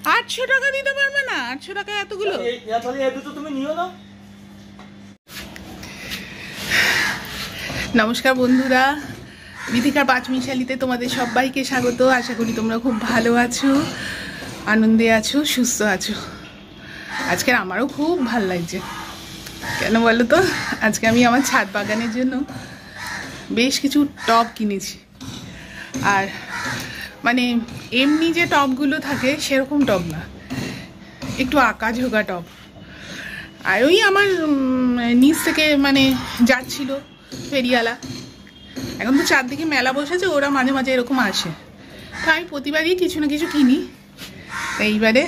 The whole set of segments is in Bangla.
800 টাকা দিতে পারবে না? 800 টাকা এতগুলো? তুমি নিও না। নমস্কার বন্ধুরা, বিথিকার পাঁচমিশালিতে তোমাদের সবাইকে স্বাগত। আশা করি তোমরা খুব ভালো আছো, আনন্দে আছো, সুস্থ আছো। আজকে আমারও খুব ভালো লাগছে। কেন বলো তো? আজকে আমি আমার ছাদ বাগানের জন্য বেশ কিছু টব কিনেছি। আর মানে এমনি যে টবগুলো থাকে সেরকম টব না, একটু আঁকাঝোঁকা টব। আর ওই আমার নিচ থেকে মানে যাচ্ছিল ফেরিওয়ালা, এখন তো চারদিকে মেলা বসেছে, ওরা মাঝে মাঝে এরকম আসে, তো আমি প্রতিবারই কিছু না কিছু কিনি। এইবারে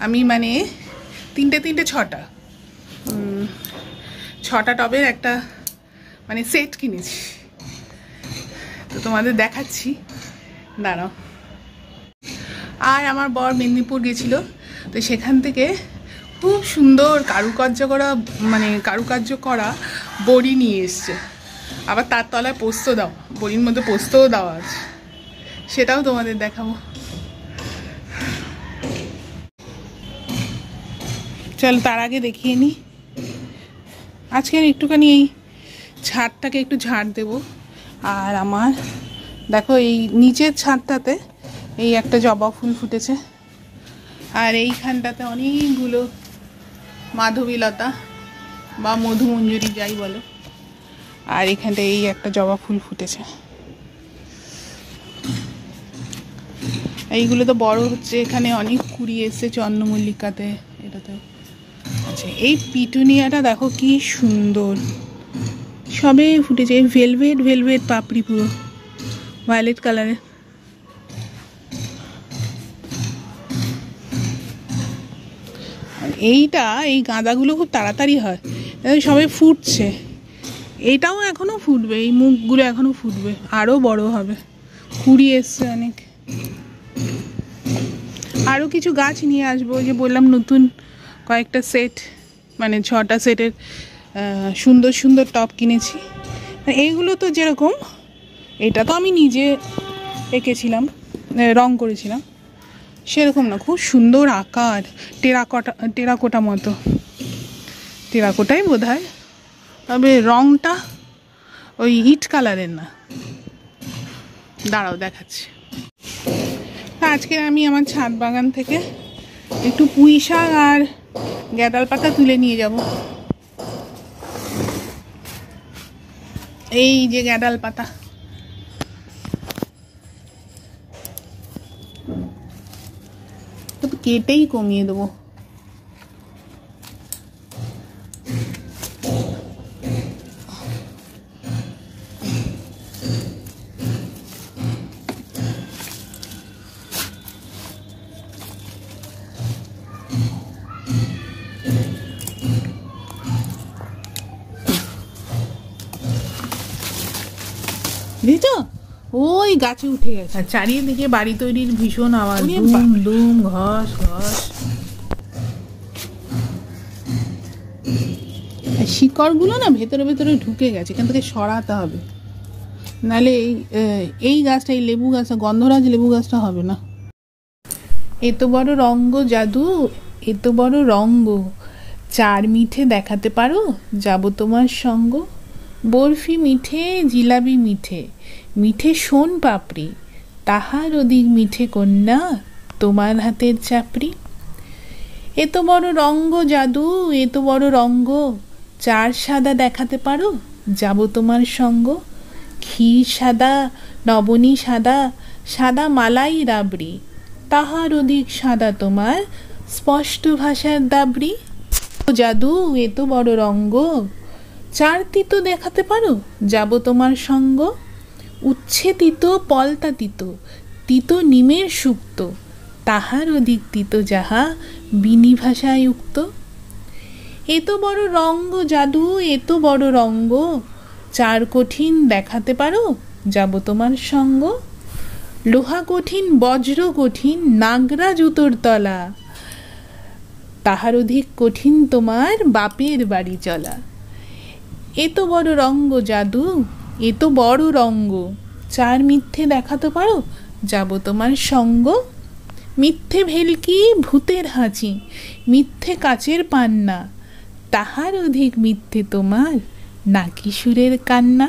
আমি মানে তিনটে ছটা টবের একটা মানে সেট কিনেছি, তো তোমাদের দেখাচ্ছি, দাঁড়াও। আর আমার বর মেদিনীপুর গেছিলো, তো সেখান থেকে খুব সুন্দর কারুকার্য করা বড়ি নিয়ে এসছে। আবার তার তলায় পোস্ত দাও, বড়ির মধ্যে পোস্তও দেওয়া আছে, সেটাও তোমাদের দেখাবো। চলো তার আগে দেখিয়ে নিই। আজকে একটুখানি এই ছাদটাকে একটু ঝাড় দেবো। আর আমার দেখো এই নিচের ছাদটাতে এই একটা জবা ফুল ফুটেছে, আর এইখানটাতে অনেকগুলো মাধবীলতা বা মধুমঞ্জুরি যাই বলো, আর এখানটা এই একটা জবা ফুল ফুটেছে। এইগুলো তো বড় হচ্ছে, এখানে অনেক কুড়ি এসছে চন্দ্রমল্লিকাতে, এটাতে। আচ্ছা, এই পিটুনিয়াটা দেখো কি সুন্দর, সবে ফুটেছে। এই ভেলভেট পাপড়ি, পুরো ভায়োলেট কালারের। এই গাঁদাগুলো খুব তাড়াতাড়ি হয়, সবাই ফুটছে। এইটাও এখনো ফুটবে, এই মুখগুলো এখনো ফুটবে, আরো বড় হবে, কুড়ি এসছে অনেক। আরো কিছু গাছ নিয়ে আসবো, যে বললাম নতুন কয়েকটা সেট, মানে 6টা সেটের সুন্দর সুন্দর টব কিনেছি। এইগুলো তো যেরকম, এটা তো আমি নিজে এঁকেছিলাম, রং করেছিলাম, সেরকম না, খুব সুন্দর আকার, টেরাকোটা মতো, টেরাকোটাই বোধ হয়, তবে রংটা ওই ইট কালারের না। দাঁড়াও দেখাচ্ছি। আজকে আমি আমার ছাদ বাগান থেকে একটু পুঁই শাক আর গ্যাদাল পাতা তুলে নিয়ে যাব। এই যে গ্যাদাল পাতা, তো কেটেই কমিয়ে দেবো। বুঝছো, ওই গাছে উঠে গেছে। আর চারিদিকে বাড়ি তৈরির ভীষণ আওয়াজ, দুম ঘস ঘস। শিকড়গুলো না ভেতরে ভেতরে ঢুকে গেছে, এখান থেকে সরাতে হবে, নাহলে এই গাছটা, এই লেবু গাছটা, গন্ধরাজ লেবু গাছটা হবে না। এত বড় রঙ্গ জাদু, এত বড় রঙ্গ, চার মিঠে দেখাতে পারো, যাব তোমার সঙ্গ। বরফি মিঠে, জিলাপি মিঠে, মিঠে সোন পাপড়ি, তাহার অধিক মিঠে কন্যা, তোমার হাতের চাপড়ি। এত বড় রঙ্গ জাদু, এত বড় রঙ্গ, চার সাদা দেখাতে পারো, যাব তোমার সঙ্গ। ক্ষীর সাদা, নবনী সাদা, সাদা মালাই রাবড়ি, তাহার অধিক সাদা তোমার স্পষ্ট ভাষার দাবড়ি। জাদু, এত বড় রঙ্গ, চার তিতো দেখাতে পারো, যাব তোমার সঙ্গ। উচ্ছে তিতো, পলতা তিতো, তিতো নিমের সুক্ত, তাহার অধিক তিতো যাহা বিনি ভাষায় উক্ত। এত বড় রঙ্গ জাদু, এত বড় রঙ্গ, চার কঠিন দেখাতে পারো, যাব তোমার সঙ্গ। লোহা কঠিন, বজ্র কঠিন, নাগরা জুতোর তলা, তাহার অধিক কঠিন তোমার বাপের বাড়ি চলা। এত বড় রঙ্গ জাদু, এত বড় রঙ্গ, চার মিথ্যে দেখাতে পারো, যাব তোমার সঙ্গ। মিথ্যে ভেলকি ভূতের হাঁচি, মিথ্যে কাচের পান্না, তাহার অধিক মিথ্যে তোমার নাকি সুরের কান্না।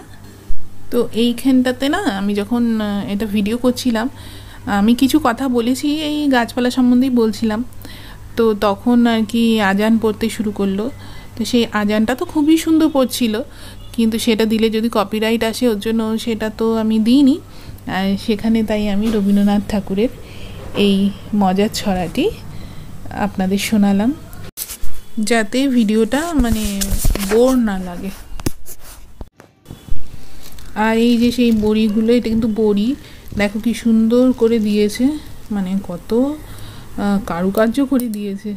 তো এইখানটাতে না আমি যখন এটা ভিডিও করছিলাম আমি কিছু কথা বলেছি, এই গাছপালা সম্বন্ধেই বলছিলাম। তো তখন আর কি আজান পড়তে শুরু করলো। তো সেই আজানটা তো খুবই সুন্দর পড়ছিল, কিন্তু সেটা দিলে যদি কপিরাইট আসে ওর জন্য সেটা তো আমি দিইনি। সেখানে তাই আমি রবীন্দ্রনাথ ঠাকুরের এই মজার ছড়াটি আপনাদের শোনালাম, যাতে ভিডিওটা মানে বোর না লাগে। আর এই যে সেই বড়িগুলো, এটা কিন্তু বড়ি, দেখো কি সুন্দর করে দিয়েছে, মানে কত কারুকার্য করে দিয়েছে।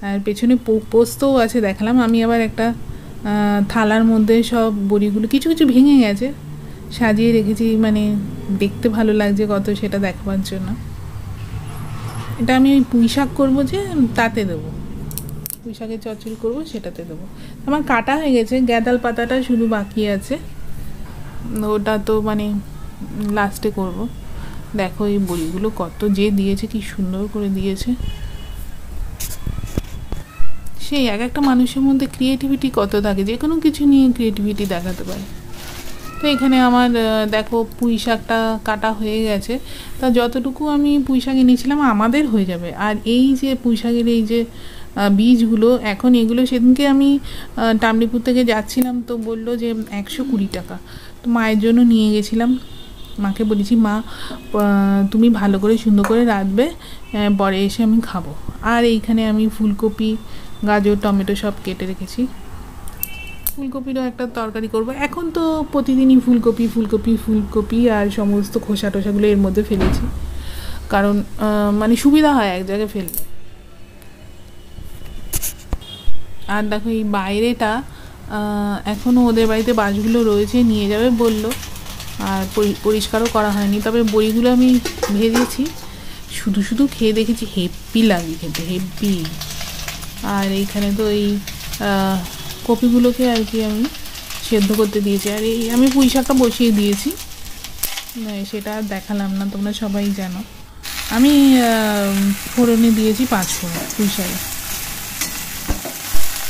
আর পেছনে পোস্তও আছে দেখালাম আমি। আবার একটা থালার মধ্যে সব বড়িগুলো কিছু কিছু ভেঙে গেছে সাজিয়ে রেখেছি, মানে দেখতে ভালো লাগছে কত সেটা দেখবার জন্য। এটা আমি ওই পুঁই শাক করবো যে তাতে দেবো, পুঁই শাকের চচ্চড়ি করবো সেটাতে দেবো। আমার কাটা হয়ে গেছে, গ্যাদাল পাতাটা শুধু বাকি আছে, ওটা তো মানে লাস্টে করব। দেখো এই বড়িগুলো কত যে দিয়েছে, কি সুন্দর করে দিয়েছে। সেই এক একটা মানুষের মধ্যে ক্রিয়েটিভিটি কত থাকে, যে কোনো কিছু নিয়ে ক্রিয়েটিভিটি দেখাতে পারে। তো এখানে আমার দেখো পুঁই শাকটা কাটা হয়ে গেছে, তা যতটুকু আমি পুঁই শাক এনেছিলাম আমাদের হয়ে যাবে। আর এই যে পুঁই শাকের এই যে বীজগুলো, এখন এগুলো সেদিনকে আমি টামলিপুর থেকে যাচ্ছিলাম, তো বললো যে 120 টাকা। তো মায়ের জন্য নিয়ে গেছিলাম, মাকে বলেছি মা তুমি ভালো করে সুন্দর করে রাঁধবে, পরে এসে আমি খাবো। আর এইখানে আমি ফুলকপি, গাজর, টমেটো সব কেটে রেখেছি। ফুলকপিরও একটা তরকারি করব। এখন তো প্রতিদিনই ফুলকপি ফুলকপি ফুলকপি আর সমস্ত খোসা টোসাগুলো এর মধ্যে ফেলেছি, কারণ মানে সুবিধা হয় এক জায়গায় ফেললে। আর দেখো এই বাইরেটা এখনও ওদের বাড়িতে বাসগুলো রয়েছে, নিয়ে যাবে বললো, আর পরিষ্কারও করা হয়নি। তবে বড়িগুলো আমি ভেজেছি, শুধু শুধু খেয়ে দেখেছি, হেব্বি লাগে খেতে, হেব্বি। আর এইখানে তো এই কপিগুলোকে আর কি আমি সেদ্ধ করতে দিয়েছি। আর এই আমি পুঁই শাকটা বসিয়ে দিয়েছি, সেটা আর দেখালাম না, তোমরা সবাই জানো। আমি ফোড়নে দিয়েছি 5 ফোড়ন পুঁই শাকে।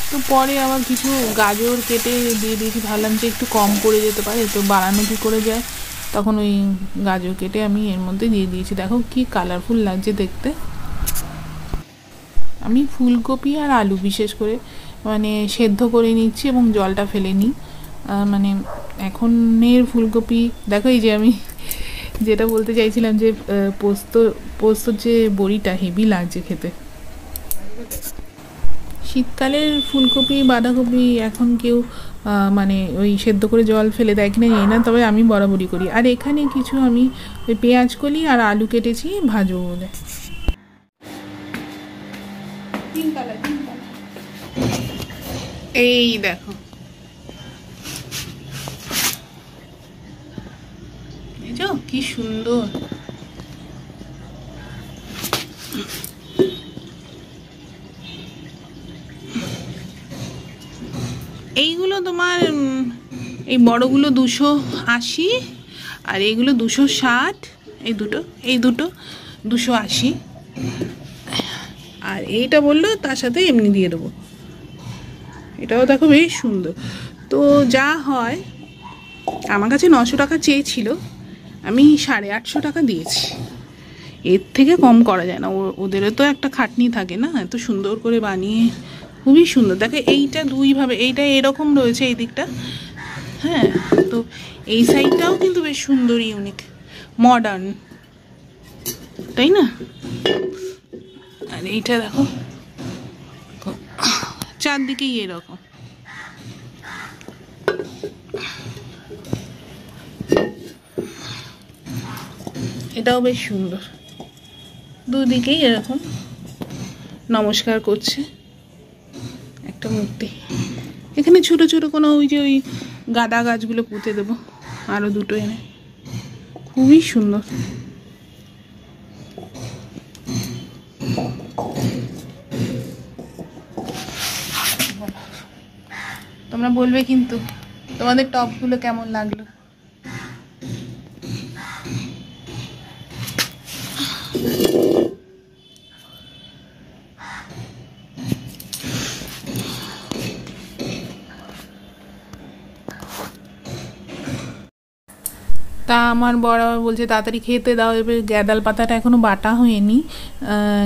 তো পরে আবার কিছু গাজর কেটে দিয়ে দিয়েছি, ভাবলাম যে একটু কম পড়ে যেতে পারে, তো বাড়ানো কী করে যায়, তখন ওই গাজর কেটে আমি এর মধ্যে দিয়ে দিয়েছি। দেখো কি কালারফুল লাগছে দেখতে। আমি ফুলকপি আর আলু বিশেষ করে মানে সেদ্ধ করে নিচ্ছি এবং জলটা ফেলে নিই। মানে এখনের ফুলকপি দেখো, এই যে আমি যেটা বলতে চাইছিলাম যে পোস্তর যে বড়িটা হেভি লাগছে খেতে। শীতকালের ফুলকপি বাঁধাকপি এখন কেউ মানে ওই সেদ্ধ করে জল ফেলে দেয় কিনা জানি না, তবে আমি বরাবরই করি। আর এখানে কিছু আমি ওই পেঁয়াজ কলি আর আলু কেটেছি ভাজবো বলে। এই দেখো কি সুন্দর, এইগুলো তোমার এই বড়গুলো 280 আর এইগুলো 260, এই দুটো 280। আর এইটা বললো তার সাথে এমনি দিয়ে দেবো। এটাও দেখো বেশ সুন্দর। তো যা হয়, আমার কাছে 900 টাকা চেয়েছিল, আমি 850 টাকা দিয়েছি। এর থেকে কম করা যায় না, ওদেরও তো একটা খাটনি থাকে না, এত সুন্দর করে বানিয়ে খুবই সুন্দর। দেখো এইটা দুইভাবে, এইটা এরকম রয়েছে এই দিকটা, হ্যাঁ, তো এই সাইডটাও কিন্তু বেশ সুন্দর, ইউনিক, মডার্ন, তাই না? আর এইটা দেখো চারদিকেই এরকম। এটাও বেশ সুন্দর, দুদিকেই এরকম নমস্কার করছে একটা মূর্তি। এখানে ছোট ছোট কোনো ওই যে ওই গাঁদা গাছগুলো পুঁতে দেবো, আরো দুটো এনে, খুবই সুন্দর। তোমরা বলবে কিন্তু তোমাদের টপগুলো কেমন লাগলো। তা আমার বড় আবার বলছে তাড়াতাড়ি খেতে দাও। এবার গ্যাদাল পাতাটা এখনও বাটা হয়নি,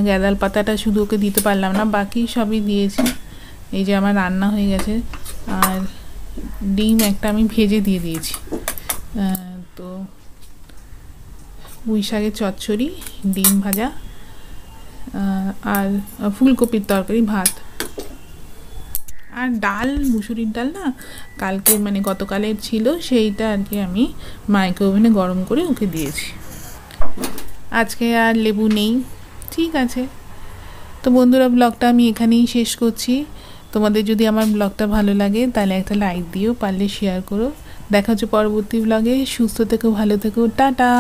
গ্যাদাল পাতাটা শুধু ওকে দিতে পারলাম না, বাকি সবই দিয়েছি। এই যে আমার রান্না হয়ে গেছে, আর ডিম একটা আমি ভেজে দিয়ে দিয়েছি। তো পুঁই শাকের চচ্চড়ি, ডিম ভাজা, আর ফুলকপির তরকারি, ভাত, আর ডাল, মুসুরির ডাল না কালকে মানে গতকালের ছিল, সেইটা আর কি আমি মাইক্রো ওভেনে গরম করে ওকে দিয়েছি। আজকে আর লেবু নেই। ঠিক আছে, তো বন্ধুরা ব্লগটা আমি এখানেই শেষ করছি। তোমাদের যদি আমার ব্লগটা ভালো লাগে তাহলে একটা লাইক দিও, পারলে শেয়ার করো। দেখা হচ্ছে পরবর্তী ব্লগে। সুস্থ থেকো, ভালো থেকো, টাটা।